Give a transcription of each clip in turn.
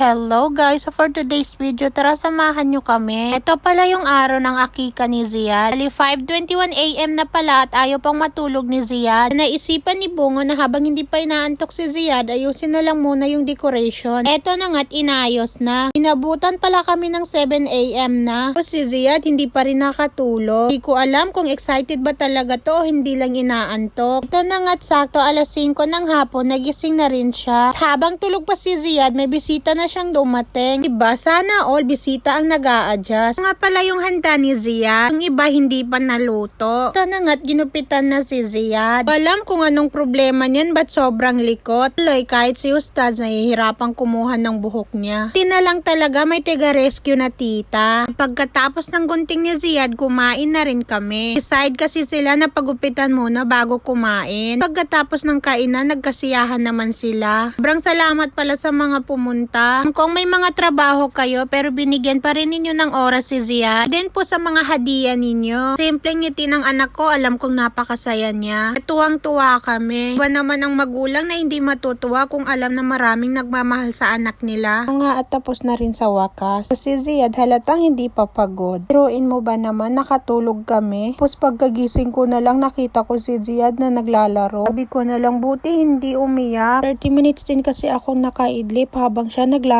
Hello guys! So for today's video, tara samahan nyo kami. Ito pala yung araw ng akika ni Ziad. 5:21 AM na pala at ayaw pang matulog ni Ziad. Naisipan ni Bungo na habang hindi pa inaantok si Ziad, ayusin na lang muna yung decoration. Ito na nga't inayos na. Inabutan pala kami ng 7 AM na. Tapos si Ziad hindi pa rin nakatulog. Hindi ko alam kung excited ba talaga to o hindi lang inaantok. Ito na nga't sakto alas 5 ng hapon, nagising na rin siya. At habang tulog pa si Ziad, may bisita na siyang dumating. Diba? Sana all bisita ang nag-a-adjust. Nga pala yung handa ni Ziad. Yung iba hindi pa naluto. Ito na nga't ginupitan na si Ziad. Alam kung anong problema niyan, ba't sobrang likot. Tuloy, kahit si Ustad nahihirapang kumuha ng buhok niya. Tina lang talaga may taga-rescue na tita. Pagkatapos ng gunting ni Ziad, kumain na rin kami. Decide kasi sila na pagupitan muna bago kumain. Pagkatapos ng kainan, nagkasiyahan naman sila. Sobrang salamat pala sa mga pumunta. Kung may mga trabaho kayo pero binigyan pa rin ninyo ng oras si Ziad. Then po sa mga hadiah ninyo. Simpleng ngiti ng anak ko, alam kong napakasaya niya. Tuwang-tuwa kami. Iba naman ang magulang na hindi matutuwa kung alam na maraming nagmamahal sa anak nila. Nga at tapos na rin sa wakas. Si Ziad halatang hindi pa pagod. Biruin mo ba naman nakatulog kami? Tapos pagkagising ko na lang nakita ko si Ziad na naglalaro. Sabi ko na lang buti hindi umiyak. 30 minutes din kasi akong nakaidlip habang siya naglalaro.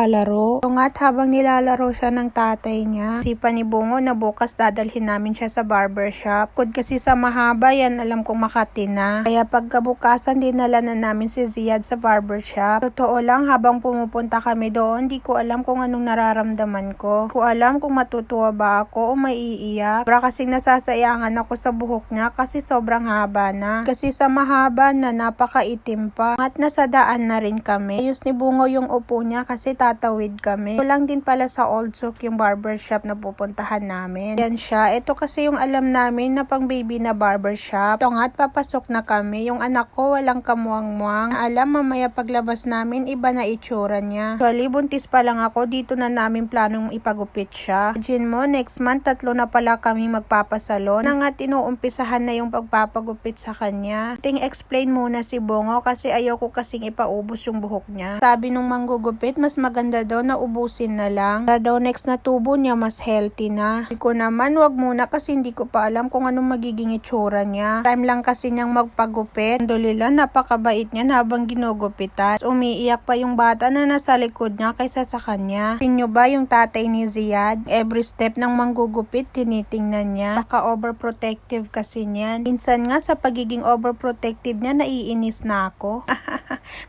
At habang nilalaro siya ng tatay niya, sipa ni Bungo na bukas dadalhin namin siya sa barbershop. Kod kasi sa mahaba yan, alam kong Makati na. Kaya pagkabukasan dinala na namin si Ziad sa barbershop. Totoo lang, habang pumupunta kami doon, di ko alam kung anong nararamdaman ko. Di ko alam kung matutuwa ba ako o maiiyak. Sobra kasing nasasayangan ako sa buhok niya kasi sobrang haba na. Kasi sa mahaba na napakaitim pa. At nasa daan na rin kami. Ayos ni Bungo yung upo niya kasi tatawid kami. Ito lang din pala sa Old Souk yung barbershop na pupuntahan namin. Yan siya. Ito kasi yung alam namin na pang baby na barbershop. Ito nga at papasok na kami. Yung anak ko walang kamuang-muang. Alam mamaya paglabas namin iba na itsura niya. Actually buntis pa lang ako. Dito na namin planong ipagupit siya. Imagine mo next month 3 na pala kami magpapasalon. Na nga tinuumpisahan na yung pagpapagupit sa kanya. Explain muna si Bungo kasi ayoko kasing ipaubos yung buhok niya. Sabi nung manggugupit mas maganda daw na ubusin na lang. Para daw next na tubo niya mas healthy na. Hindi ko naman wag muna kasi hindi ko pa alam kung anong magiging itsura niya. Time lang kasi niyang magpagupit. Alhamdulillah napakabait niya habang ginugupitan. Umiiyak pa yung bata na nasa likod niya kaysa sa kanya. Tingin ba yung tatay ni Ziad? Every step ng manggugupit tinitingnan niya. Baka overprotective kasi niyan. Minsan nga sa pagiging overprotective niya naiinis na ako.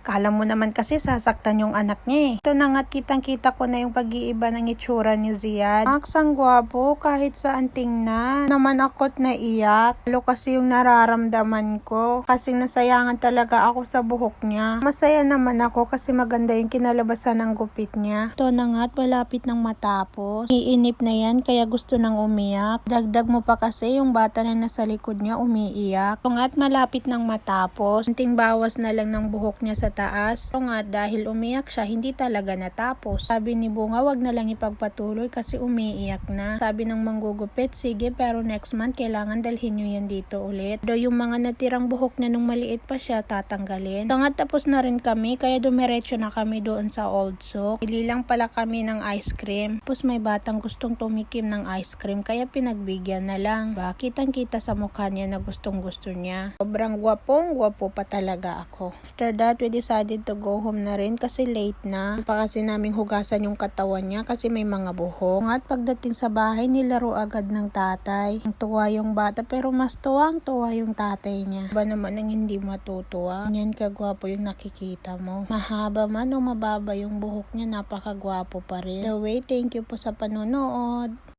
Kala mo naman kasi sasaktan yung anak niya eh. Ito na nga't kitang-kita ko na yung pag-iiba ng itsura ni Ziad. Ang gwapo kahit saan tingnan. Naman ako't naiyak. Lalo kasi yung nararamdaman ko. Kasi nasayangan talaga ako sa buhok niya. Masaya naman ako kasi maganda yung kinalabasan ng gupit niya. Ito na nga't malapit ng matapos. Iinip na yan kaya gusto nang umiyak. Dagdag mo pa kasi yung bata na nasa likod niya umiiyak. Ito nga't malapit ng matapos. Kunting bawas na lang ng buhok niya sa taas. So nga dahil umiyak siya hindi talaga natapos. Sabi ni Bunga wag na lang ipagpatuloy kasi umiiyak na. Sabi ng manggugupit sige pero next month kailangan dalhin nyo yan dito ulit. Do yung mga natirang buhok niya nung maliit pa siya tatanggalin. So nga tapos na rin kami kaya dumiretso na kami doon sa Old Souk. Bili lang pala kami ng ice cream. Tapos may batang gustong tumikim ng ice cream kaya pinagbigyan na lang. Kitang kita sa mukha niya na gustong gusto niya. Sobrang gwapo pa talaga ako. After that we decided to go home na rin kasi late na. Pa kasi naming hugasan yung katawan niya kasi may mga buhok. At pagdating sa bahay nilaro agad ng tatay. Tuwa yung bata pero mas tuwang-tuwa yung tatay niya. Ba naman ang hindi matutuwa? Yan kagwapo yung nakikita mo. Mahaba man o mababa yung buhok niya napakagwapo pa rin. The way, thank you po sa panonood.